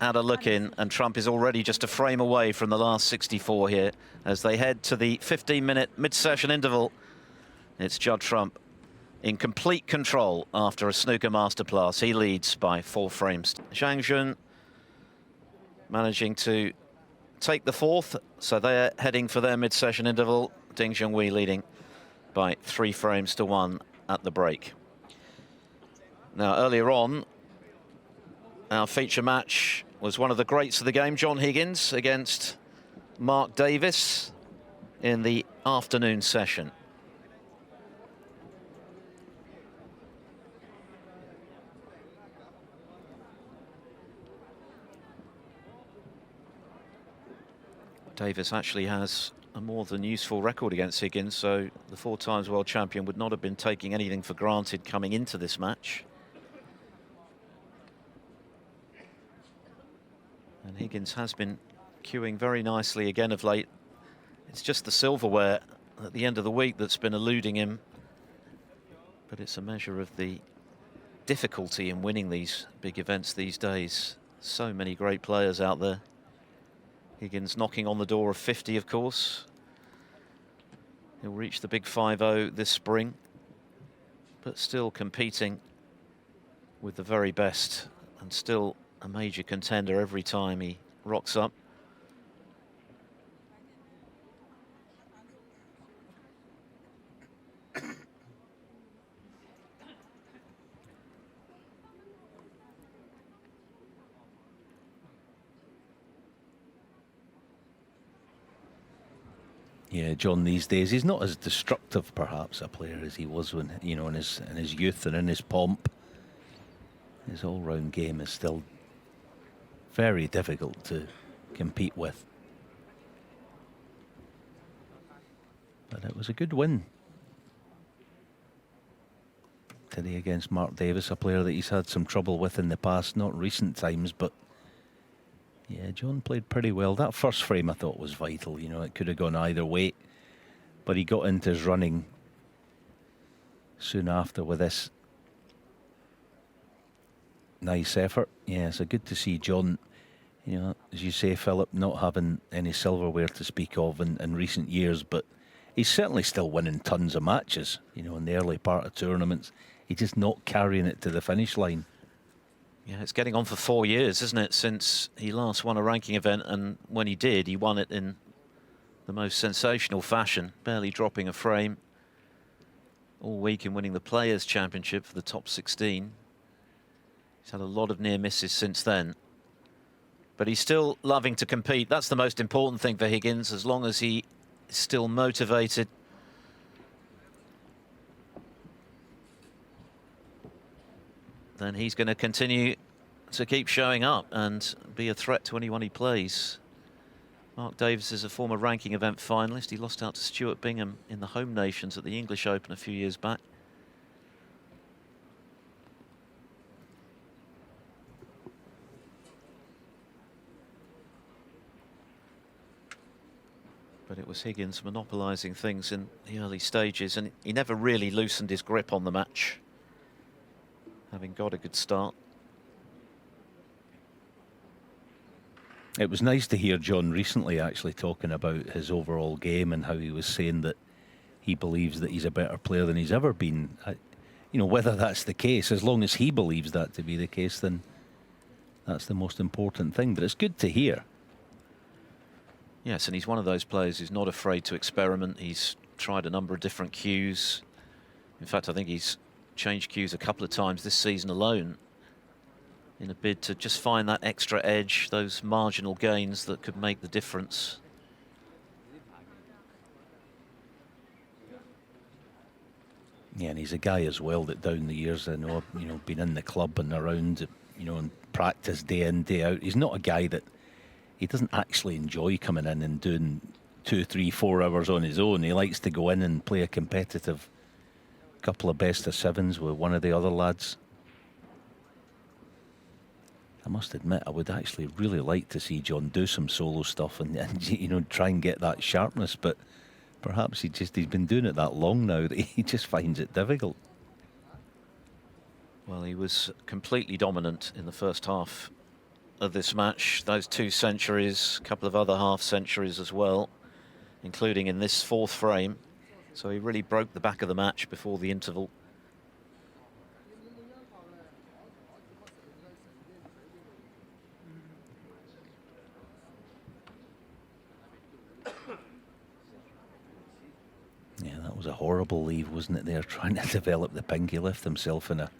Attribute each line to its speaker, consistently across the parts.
Speaker 1: Had a look in, and Trump is already just a frame away from the last 64 here as they head to the 15-minute mid-session interval. It's Judd Trump in complete control after a snooker masterclass. He leads by 4 frames. Zhang Jun managing to take the 4th, so they're heading for their mid-session interval. Ding Junhui leading by 3 frames to 1 at the break. Now, earlier on, our feature match was one of the greats of the game, John Higgins against Mark Davis in the afternoon session. Davis actually has a more than useful record against Higgins, so the 4 times world champion would not have been taking anything for granted coming into this match. And Higgins has been queuing very nicely again of late. It's just the silverware at the end of the week that's been eluding him. But it's a measure of the difficulty in winning these big events these days. So many great players out there. Higgins knocking on the door of 50, of course. He'll reach the big 5-0 this spring, but still competing with the very best, and still a major contender every time he rocks up.
Speaker 2: Yeah, John, these days he's not as destructive perhaps a player as he was when, you know, in his youth and in his pomp. His all-round game is still very difficult to compete with. But it was a good win today against Mark Davis, a player that he's had some trouble with in the past, not recent times, but yeah, John played pretty well. That first frame I thought was vital, you know, it could have gone either way, but he got into his running soon after with this nice effort. Yeah, so good to see John, you know, as you say, Philip, not having any silverware to speak of in recent years, but he's certainly still winning tons of matches, you know, in the early part of tournaments. He's just not carrying it to the finish line.
Speaker 1: Yeah, it's getting on for 4 years, isn't it, since he last won a ranking event, and when he did, he won it in the most sensational fashion, barely dropping a frame all week in winning the Players' Championship for the top 16. He's had a lot of near misses since then. But he's still loving to compete. That's the most important thing for Higgins, as long as he is still motivated. Then he's going to continue to keep showing up and be a threat to anyone he plays. Mark Davis is a former ranking event finalist. He lost out to Stuart Bingham in the home nations at the English Open a few years back. But it was Higgins monopolising things in the early stages, and he never really loosened his grip on the match, having got a good start.
Speaker 2: It was nice to hear John recently actually talking about his overall game and how he was saying that he believes that he's a better player than he's ever been. You know, whether that's the case, as long as he believes that to be the case, then that's the most important thing. But it's good to hear.
Speaker 1: Yes, and he's one of those players who's not afraid to experiment. He's tried a number of different cues. In fact, I think he's changed cues a couple of times this season alone in a bid to just find that extra edge, those marginal gains that could make the difference.
Speaker 2: Yeah, and he's a guy as well that down the years, I know, you know, been in the club and around, you know, and practice day in, day out. He's not a guy that, he doesn't actually enjoy coming in and doing 2, 3, 4 hours on his own. He likes to go in and play a competitive couple of best of sevens with one of the other lads. I must admit, I would actually really like to see John do some solo stuff and you know, try and get that sharpness, but perhaps he's been doing it that long now that he just finds it difficult.
Speaker 1: Well, he was completely dominant in the first half of this match. Those 2 centuries, a couple of other half centuries as well, including in this 4th frame. So he really broke the back of the match before the interval.
Speaker 2: Yeah, that was a horrible leave, wasn't it? There trying to develop the pink. He left himself in a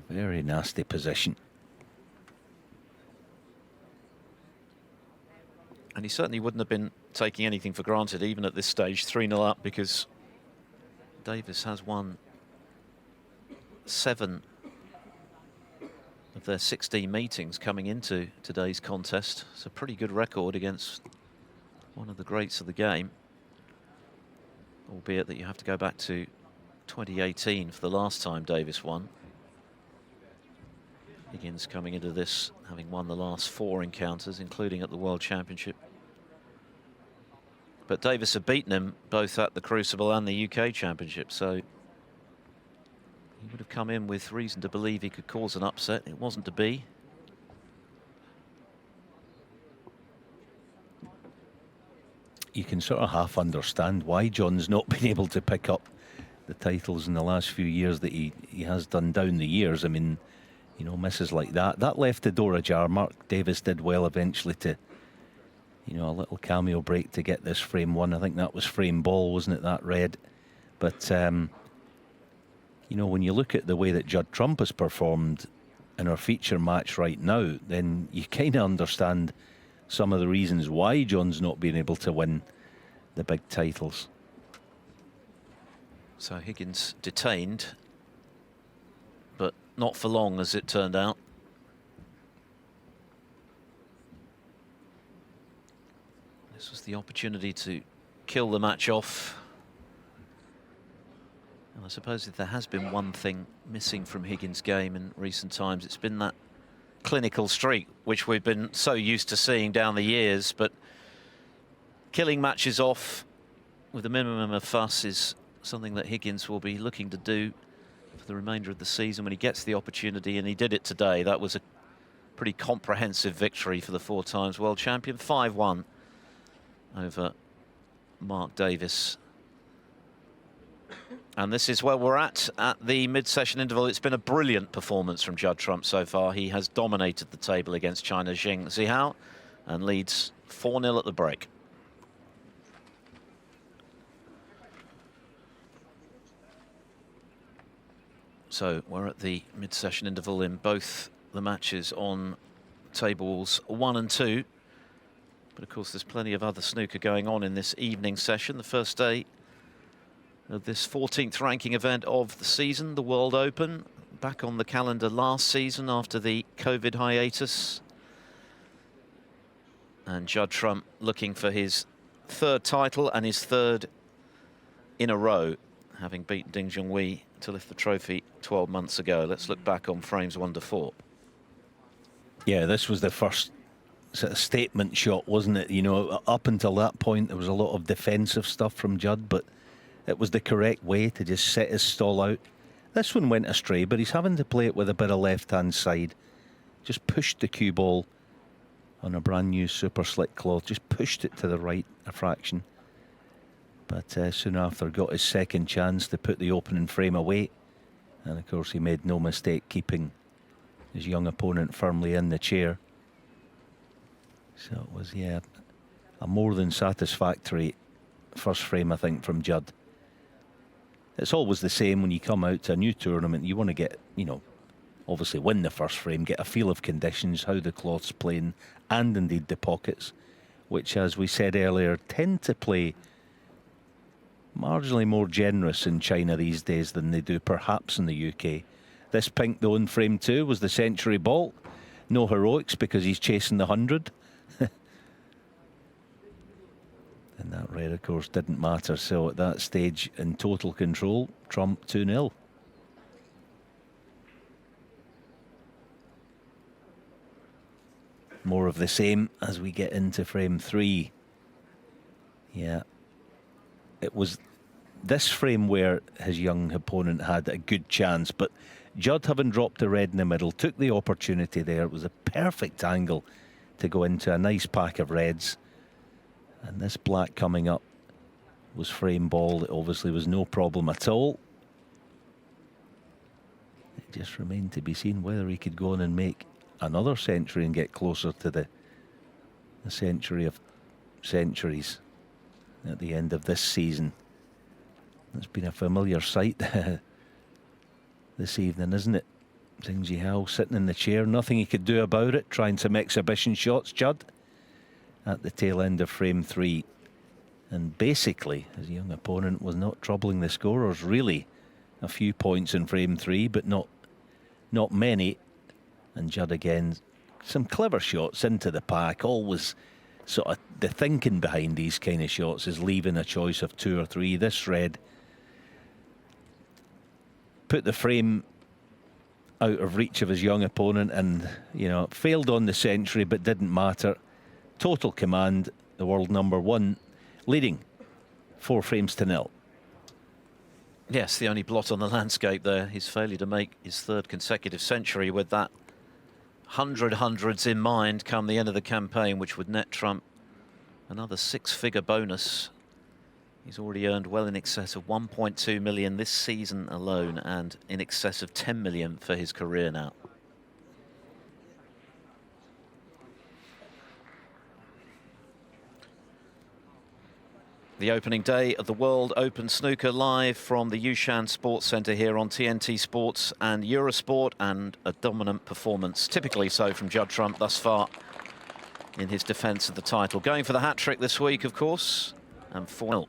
Speaker 2: very nasty position.
Speaker 1: And he certainly wouldn't have been taking anything for granted, even at this stage, 3-0 up, because Davis has won 7 of their 16 meetings coming into today's contest. It's a pretty good record against one of the greats of the game, albeit that you have to go back to 2018 for the last time Davis won. Higgins coming into this having won the last 4 encounters, including at the World Championship. But Davis had beaten him both at the Crucible and the UK Championship, so he would have come in with reason to believe he could cause an upset. It wasn't to be.
Speaker 2: You can sort of half understand why John's not been able to pick up the titles in the last few years that he has done down the years. I mean, you know, misses like that. That left the door ajar. Mark Davis did well eventually to, you know, a little cameo break to get this frame 1. I think that was frame ball, wasn't it, that red? But, you know, when you look at the way that Judd Trump has performed in our feature match right now, then you kind of understand some of the reasons why John's not been able to win the big titles.
Speaker 1: So Higgins detained, but not for long, as it turned out. This was the opportunity to kill the match off. And I suppose if there has been one thing missing from Higgins' game in recent times, it's been that clinical streak, which we've been so used to seeing down the years. But killing matches off with a minimum of fuss is something that Higgins will be looking to do for the remainder of the season when he gets the opportunity, and he did it today. That was a pretty comprehensive victory for the 4 times world champion. 5-1 over Mark Davis. And this is where we're at the mid-session interval. It's been a brilliant performance from Judd Trump so far. He has dominated the table against China's Xing Zihao and leads 4-0 at the break. So we're at the mid-session interval in both the matches on tables 1 and 2. But of course there's plenty of other snooker going on in this evening session. The first day of this 14th ranking event of the season, the World Open, back on the calendar last season after the COVID hiatus. And Judd Trump looking for his 3rd title and his 3rd in a row, having beaten Ding Junhui to lift the trophy 12 months ago. Let's look back on frames 1 to 4.
Speaker 2: Yeah, this was the first sort of statement shot, wasn't it? You know, up until that point, there was a lot of defensive stuff from Judd, but it was the correct way to just set his stall out. This one went astray, but he's having to play it with a bit of left-hand side. Just pushed the cue ball on a brand new super slick cloth, just pushed it to the right a fraction. But soon after got his second chance to put the opening frame away. And of course he made no mistake keeping his young opponent firmly in the chair. So it was, yeah, a more than satisfactory first frame, I think, from Judd. It's always the same when you come out to a new tournament. You want to get, you know, obviously win the first frame, get a feel of conditions, how the cloth's playing, and indeed the pockets, which, as we said earlier, tend to play marginally more generous in China these days than they do perhaps in the UK. This pink, though, in frame 2 was the century ball. No heroics because he's chasing the 100. And that red, of course, didn't matter. So at that stage, in total control, Trump 2-0. More of the same as we get into frame 3. Yeah. It was this frame where his young opponent had a good chance, but Judd, having dropped the red in the middle, took the opportunity there. It was a perfect angle to go into a nice pack of reds. And this black coming up was frame ball. It obviously was no problem at all. It just remained to be seen whether he could go on and make another century and get closer to the century of centuries at the end of this season. It's been a familiar sight this evening, isn't it? Xing Zihao sitting in the chair, nothing he could do about it, trying some exhibition shots. Judd at the tail end of frame 3, and basically his young opponent was not troubling the scorers really. A few points in frame 3, but not many. And Judd again, some clever shots into the pack. Always sort of the thinking behind these kind of shots is leaving a choice of 2 or 3. This red put the frame out of reach of his young opponent, and you know, failed on the century, but didn't matter. Total command, the world number 1, leading 4 frames to 0.
Speaker 1: Yes, the only blot on the landscape there. His failure to make his 3rd consecutive century with that 100 hundreds in mind come the end of the campaign, which would net Trump another 6-figure bonus. He's already earned well in excess of 1.2 million this season alone, and in excess of 10 million for his career now. The opening day of the World Open Snooker live from the Yushan Sports Centre here on TNT Sports and Eurosport, and a dominant performance, typically so from Judd Trump thus far in his defence of the title. Going for the hat-trick this week, of course, and 4-0.